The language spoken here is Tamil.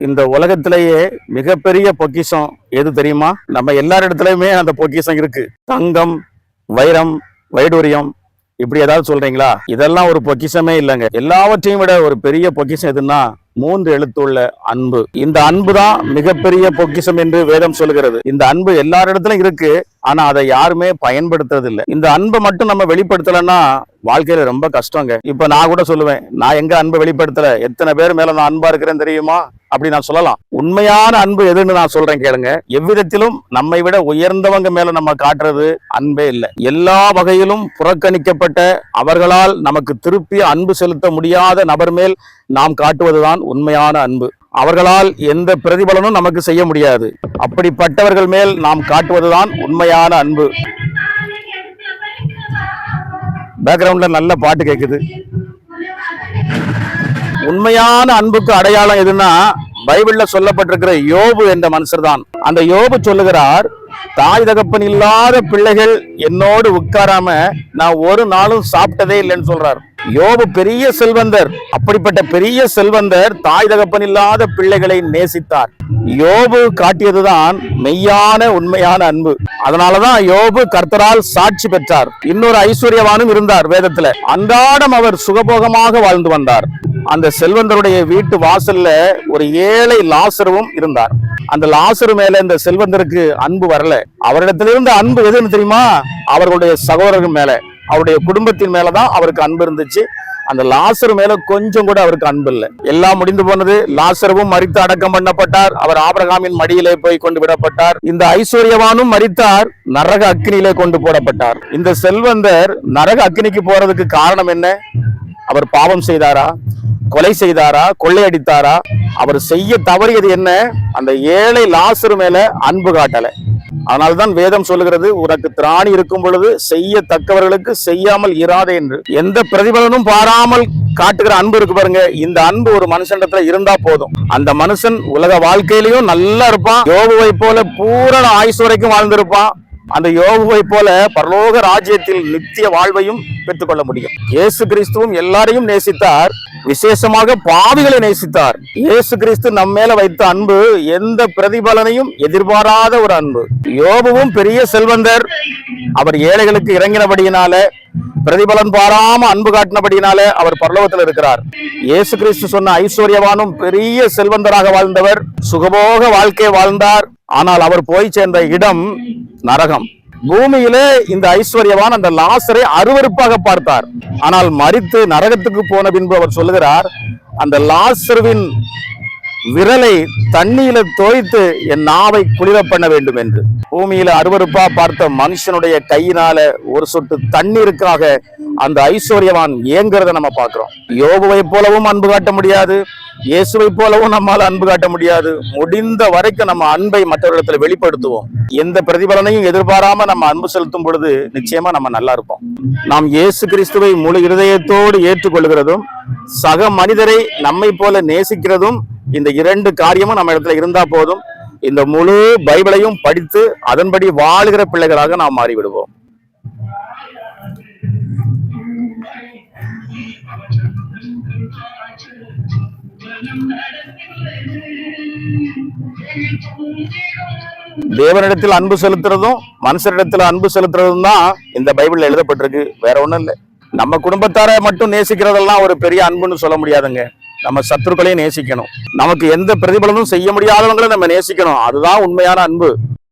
இந்த உலகத்திலேயே மிகப்பெரிய பொக்கிஷம் எது தெரியுமா? நம்ம எல்லாரிடத்துலயுமே அந்த பொக்கிஷம் இருக்கு. தங்கம், வைரம், வைடூரியம், இப்படி ஏதாவது சொல்றீங்களா? இதெல்லாம் ஒரு பொக்கிஷமே இல்லைங்க. எல்லாவற்றையும் விட ஒரு பெரிய பொக்கிஷம் எதுன்னா 3 எழுத்துள்ள அன்பு. இந்த அன்பு தான் மிகப்பெரிய பொக்கிஷம் என்று வேதம் சொல்கிறது. இந்த அன்பு எல்லாரிடத்திலும் இருக்கு, ஆனா அதை யாருமே பயன்படுத்துறது இல்லை. இந்த அன்பை மட்டும் நம்ம வெளிப்படுத்தலைன்னா வாழ்க்கையில ரொம்ப கஷ்டங்க. இப்ப நான் கூட சொல்லுவேன், நான் எங்க அன்பை வெளிப்படுத்தல, எத்தனை பேர் மேல நான் அன்பா இருக்கிறேன்னு தெரியுமா அப்படி நான் சொல்லலாம். உண்மையான அன்பு எதுன்னு நான் சொல்றேன் கேளுங்க. எவ்விதத்திலும் நம்மை விட உயர்ந்தவங்க மேல நம்ம காட்டுறது அன்பே இல்லை. எல்லா வகையிலும் புறக்கணிக்கப்பட்ட, அவர்களால் நமக்கு திருப்பி அன்பு செலுத்த முடியாத நபர் மேல் நாம் காட்டுவதுதான் உண்மையான அன்பு. அவர்களால் எந்த பிரதிபலனும் நமக்கு செய்ய முடியாது. அப்படிப்பட்டவர்கள் மேல் நாம் காட்டுவதுதான் உண்மையான அன்பு. பேக்ரவுண்ட்ல நல்ல பாட்டு கேக்குது. உண்மையான அன்புக்கு அடையாளம் எதுன்னா பைபிள்ல சொல்லப்பட்டிருக்கிற யோபு என்ற மனுஷர் தான். அந்த யோபு சொல்லுகிறார், தாய் தகப்பன் இல்லாத பிள்ளைகள் என்னோடு உட்காராம நான் ஒரு நாளும் சாப்பிட்டதே இல்லைன்னு சொல்றார். யோபு பெரிய செல்வந்தர். அப்படிப்பட்ட பெரிய செல்வந்தர் தாய் தகப்பன் இல்லாத பிள்ளைகளை நேசித்தார். யோபு காட்டியதுதான் மெய்யான உண்மையான அன்பு. அதனாலதான் யோபு கர்த்தரால் சாட்சி பெற்றார். இன்னொரு ஐஸ்வர்யவானும் இருந்தார் வேதத்துல. அன்றாடம் அவர் சுகபோகமாக வாழ்ந்து வந்தார். அந்த செல்வந்தருடைய வீட்டு வாசல்ல ஒரு ஏழை லாசருவும் இருந்தார். அந்த லாசரு மேல இந்த செல்வந்தருக்கு அன்பு வரல. அவரிடத்திலிருந்து அன்பு எதுன்னு தெரியுமா? அவர்களுடைய சகோதரர்கள் மேல, அவருடைய குடும்பத்தின் மேலதான் அவருக்கு அன்பு இருந்துச்சு. அந்த லாசரு மேல கொஞ்சம் கூட அவருக்கு அன்பு இல்லை. எல்லாம் முடிந்து போனது. லாசருவும் மரித்து அடக்கம் பண்ணப்பட்டார். அவர் ஆபிரகாமின் மடியிலே போய் கொண்டு விடப்பட்டார். இந்த ஐஸ்வர்யவானும் மரித்தார், நரக அக்கினியிலே கொண்டு போடப்பட்டார். இந்த செல்வந்தர் நரக அக்கினிக்கு போறதுக்கு காரணம் என்ன? அவர் பாவம் செய்தாரா? கொலை செய்தாரா? கொள்ளையடித்தாரா? அவர் செய்ய தவறியது என்ன? அந்த ஏழை லாசரு மேல அன்பு காட்டல. அதனால்தான் வேதம் சொல்லுகிறது, உனக்கு திராணி இருக்கும் பொழுது செய்யத்தக்கவர்களுக்கு செய்யாமல் இராதே என்று. எந்த பிரதிபலனும் பாராமல் காட்டுகிற அன்பு இருக்கு பாருங்க. இந்த அன்பு ஒரு மனுஷனிடத்துல இருந்தா போதும். அந்த மனுஷன் உலக வாழ்க்கையிலையும் நல்லா இருப்பான். யோபுவை போல பூரண ஆயுசு வரைக்கும் வாழ்ந்திருப்பான். அந்த யோபுவை போல பரலோக ராஜ்யத்தில் நித்திய வாழ்வையும் பெற்றுக்கொள்ள முடியும். இயேசு கிறிஸ்துவும் எல்லாரையும் நேசித்தார், விசேஷமாக பாவிகளை நேசித்தார். இயேசு கிறிஸ்து நம்ம மேல வைத்த அன்பு எந்த பிரதிபலனையும் எதிர்பாராத ஒரு அன்பு. யோபுவும் பெரிய செல்வந்தர். அவர் ஏழைகளுக்கு இறங்கினபடியினால, பிரதிபலன் பாராம அன்பு காட்டினபடியினால அவர் பரலோகத்தில் இருக்கிறார். இயேசு கிறிஸ்து சொன்ன ஐஸ்வர்யவானும் பெரிய செல்வந்தராக வாழ்ந்தவர், சுகபோக வாழ்க்கை வாழ்ந்தார். ஆனால் அவர் போய் சேர்ந்த இடம் நரகம். பூமியிலே இந்த ஐஸ்வர்யவான் அந்த லாசரை அருவருப்பாக பார்த்தார். ஆனால் மரித்து நரகத்துக்கு போன பின்பு அவர் சொல்லுகிறார், அந்த லாசருவின் விரலை தண்ணீர தோய்த்து என் நாவை குளிர பண்ண வேண்டும் என்று. பூமியில அருவருப்பா பார்த்த மனுஷனுடைய கையினால ஒரு சொட்டு தண்ணீருக்காக அந்த ஐஸ்வர்யவான் ஏங்குறத நம்ம பார்க்கிறோம். யோபுவை போலவும் அன்பு காட்ட முடியாது, இயேசுவை போலவும் நம்மால் அன்பு காட்ட முடியாது. முடிந்த வரைக்கும் நம்ம அன்பை மற்றவர்களிடத்துல வெளிப்படுத்துவோம். எந்த பிரதிபலனையும் எதிர்பாராம நம்ம அன்பு செலுத்தும் பொழுது நிச்சயமா நம்ம நல்லா இருப்போம். நாம் இயேசு கிறிஸ்துவை முழு இருதயத்தோடு ஏற்றுக்கொள்கிறதும் சக மனிதரை நம்மை போல நேசிக்கிறதும், இந்த 2 காரியமும் நம்ம இடத்துல இருந்தா போதும். இந்த முழு பைபிளையும் படித்து அதன்படி வாழுகிற பிள்ளைகளாக நாம் மாறிவிடுவோம். தேவனிடத்தில் அன்பு செலுத்துறதும் மனுஷரிடத்தில் அன்பு செலுத்துறதும் தான் இந்த பைபிள்ல எழுதப்பட்டிருக்கு. வேற ஒண்ணும் இல்லை. நம்ம குடும்பத்தார மட்டும் நேசிக்கிறதெல்லாம் ஒரு பெரிய அன்புன்னு சொல்ல முடியாதுங்க. நம்ம சத்துருக்களையும் நேசிக்கணும். நமக்கு எந்த பிரதிபலனும் செய்ய முடியாதவங்களை நம்ம நேசிக்கணும். அதுதான் உண்மையான அன்பு.